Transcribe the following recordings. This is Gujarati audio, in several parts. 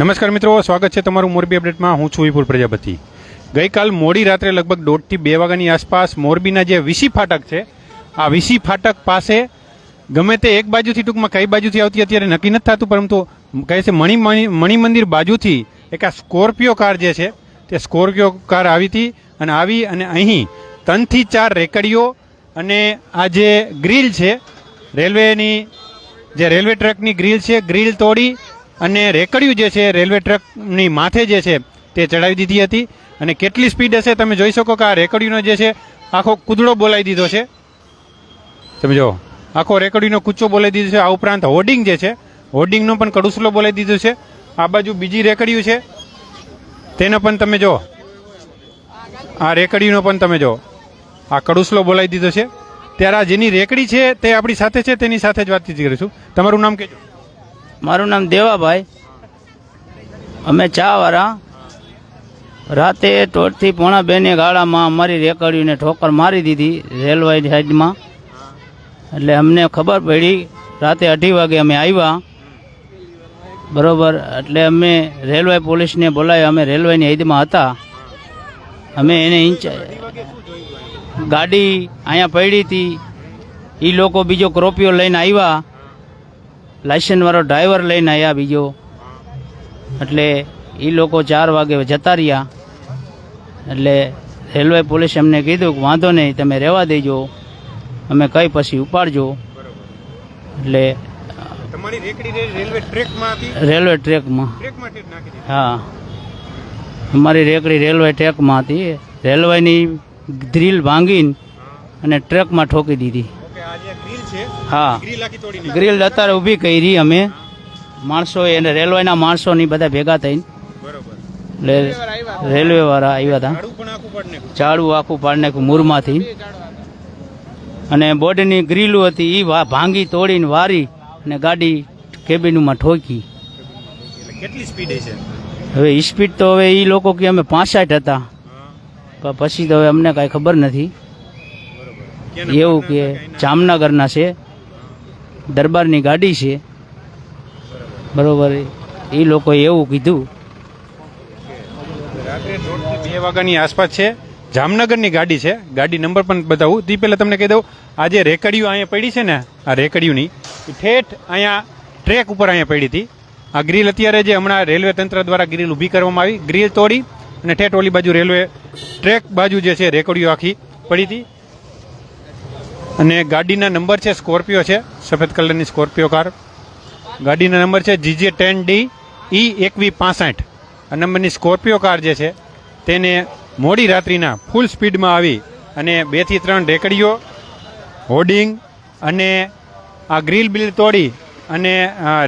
નમસ્કાર મિત્રો, સ્વાગત છે તમારું મોરબી અપડેટમાં। હું છું વિપુલ પ્રજાપતિ। ગઈકાલ મોડી રાત્રે લગભગ 1:30 થી 2 વાગ્યાની આસપાસ મોરબીના જે વીસી ફાટક છે, આ વીસી ફાટક પાસે ગમે તે એક બાજુથી, ટૂંકમાં કઈ બાજુથી આવતી અત્યારે નક્કી નથી થતું, પરંતુ કહે છે મણિ મંદિર બાજુથી એક આ સ્કોર્પિયો કાર જે છે તે સ્કોર્પિયો કાર આવી હતી અને અહીં 3 થી 4 રેકડીઓ અને આ જે ગ્રીલ છે રેલવેની, જે રેલવે ટ્રેકની ગ્રીલ છે, ગ્રીલ તોડી અને રેકડીયું જે છે રેલવે ટ્રેકની માથે જે છે તે ચડાવી દીધી હતી। અને કેટલી સ્પીડ હશે તમે જોઈ શકો કે આ રેકડીનો જે છે આખો કૂદડો બોલાવી દીધો છે। તમે જો આખો રેકડીનો કૂચો બોલાવી દીધો છે। આ ઉપરાંત હોર્ડિંગ જે છે, હોર્ડિંગનો પણ કડુસલો બોલાવી દીધો છે। આ બાજુ બીજી રેકડીયું છે તેને પણ તમે જો, આ રેકડીનો પણ તમે જો આ કડુસલો બોલાવી દીધો છે। ત્યારે આ જેની રેકડી છે તે આપણી સાથે છે, તેની સાથે જ વાતચીત કરીશું। તમારું નામ કહેજો। મારું નામ દેવાભાઈ, અમે ચાવાળા। રાતે 1:30 થી 1:45 ગાળામાં અમારી રેકડીને ઠોકર મારી દીધી રેલવે સાઈડમાં। એટલે અમને ખબર પડી, રાતે 2:30 વાગે અમે આવ્યા, બરોબર। એટલે અમે રેલવે પોલીસને બોલાવ્યા। અમે રેલવેની હદમાં હતા। અમે એને ગાડી અહીંયા પડી હતી, એ લોકો બીજો ક્રોપિયો લઈને આવ્યા, લાયસન્સ વાળો ડ્રાઈવર લઈને આવ્યા બીજો। એટલે એ લોકો 4 વાગે જતા રહ્યા। એટલે રેલવે પોલીસે અમને કીધું કે વાંધો નહીં, તમે રહેવા દેજો, અમે કઈ પછી ઉપાડજો। એટલે તમારી રેકડી રેલવે ટ્રેકમાં હતી? રેલવે ટ્રેકમાં, હા, અમારી રેકડી રેલવે ટ્રેકમાં હતી। રેલવેની ગ્રીલ ભાંગીને અને ટ્રેકમાં ઠોકી દીધી। હા, ગ્રીલ અત્યારે ઊભી કરી અમે માણસો, એને રેલવેના માણસો ની બધા ભેગા થઈને, એટલે રેલવે વાળા આવ્યા હતા, ઝાડું આખું પાડી નાખ્યું મૂરમાંથી। અને બોર્ડની ગ્રીલું હતી એ ભાંગી તોડીને વારી અને ગાડી કેબિનમાં ઠોકી। કેટલી સ્પીડ છે? હવે સ્પીડ તો હવે એ લોકો કે અમે 65 હતા, પણ પછી તો હવે અમને કાંઈ ખબર નથી। એવું કે જામનગરના છે, દરબારની ગાડી છે, બરોબર, એ લોકોએ એવું કીધું। રાત્રે 1:30 થી 2 વાગ્યાની આસપાસ છે, જામનગરની ગાડી છે। ગાડી નંબર પણ બતાવું તે પહેલાં તમને કહી દઉં, આ જે રેકડીઓ અહીંયા પડી છે ને, આ રેકડીઓની ઠેઠ અહીંયા ટ્રેક ઉપર અહીંયા પડી હતી। આ ગ્રીલ અત્યારે જે હમણાં રેલવે તંત્ર દ્વારા ગ્રીલ ઊભી કરવામાં આવી, ગ્રીલ તોડી અને ઠેઠ ઓલી બાજુ રેલવે ટ્રેક બાજુ જે છે રેકડીઓ આખી પડી હતી। અને ગાડીના નંબર છે સ્કોર્પિયો છે, સફેદ કલરની સ્કોર્પિયો કાર। ગાડીના નંબર છે GJ10D E2165। આ નંબરની સ્કોર્પિયો કાર જે છે તેને મોડી રાત્રિના ફૂલ સ્પીડમાં આવી અને 2 થી 3 રેકડીઓ, હોર્ડિંગ અને આ ગ્રીલ બિલ તોડી અને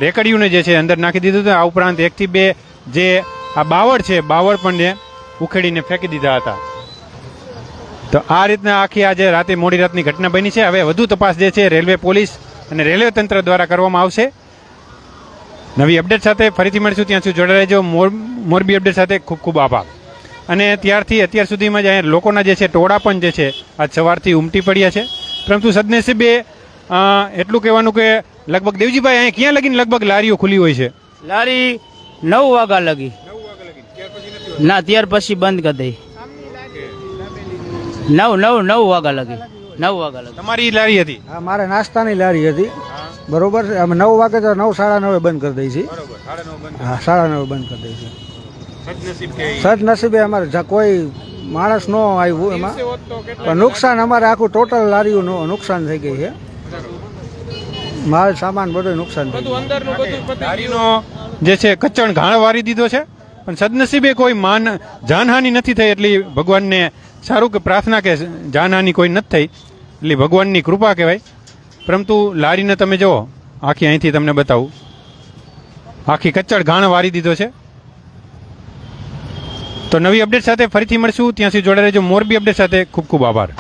રેકડીઓને જે છે અંદર નાખી દીધું હતું। આ ઉપરાંત 1 થી 2 જે આ બાવળ છે, બાવળ પણ ઉખેડીને ફેંકી દીધા હતા। તો આ રીતના આખી આજે રાતે મોડી રાતની ઘટના બની છે। હવે વધુ તપાસ જે છે રેલવે પોલીસ અને રેલવે તંત્ર દ્વારા કરવામાં આવશે। નવી અપડેટ સાથે ફરીથી મળીશું, ત્યાં સુધી જોડાઈ રહેજો। મોરબી અપડેટ સાથે ખૂબ ખૂબ આભાર। અને ત્યારથી અત્યાર સુધીમાં જ અહીંયા લોકોના જે છે ટોળા પણ જે છે આજ સવારથી ઉમટી પડ્યા છે, પરંતુ સદનસીબે એટલું કહેવાનું કે લગભગ દેવજીભાઈ અહીંયા ક્યાં લગીને લગભગ લારીઓ ખુલ્લી હોય છે? લારી 9 વાગ્યા લગી ના, ત્યાર પછી બંધ કરી દઈ। 9 વાગ્યા લગી, 9 વાગ્યા લગી। તમારી લારી હતી? હા, મારે નાસ્તાની લારી હતી, બરોબર છે। અમે 9 વાગે તો 9, 9:30 બંધ કરી દઈએ છીએ। હા, 9:30 બંધ કરી દઈએ છીએ। સદનસીબે અમારે કોઈ માણસ ન આવ્યું એમાં, પણ નુકસાન અમારે આખું ટોટલ લારીઓ નુકસાન થઈ ગઈ છે। માલ સામાન બધું નુકસાન થઈ ગયું। લારીનો જે છે કચ્ચણ ઘાણ વારી દીધો છે, પણ સદનસીબે કોઈ જાનહાનિ નથી થઈ। એટલી ભગવાનને સારું કે પ્રાર્થના કે જાનહાનિ કોઈ નથી થઈ, એટલે ભગવાનની કૃપા કહેવાય। પરંતુ લારીને તમે જુઓ, આખી અહીંથી તમને બતાવું, આખી કચ્ચળ ઘાણ વારી દીધો છે। તો નવી અપડેટ સાથે ફરીથી મળશું, ત્યાં સુધી જોડાઈ રહેજો। મોરબી અપડેટ સાથે ખૂબ ખૂબ આભાર।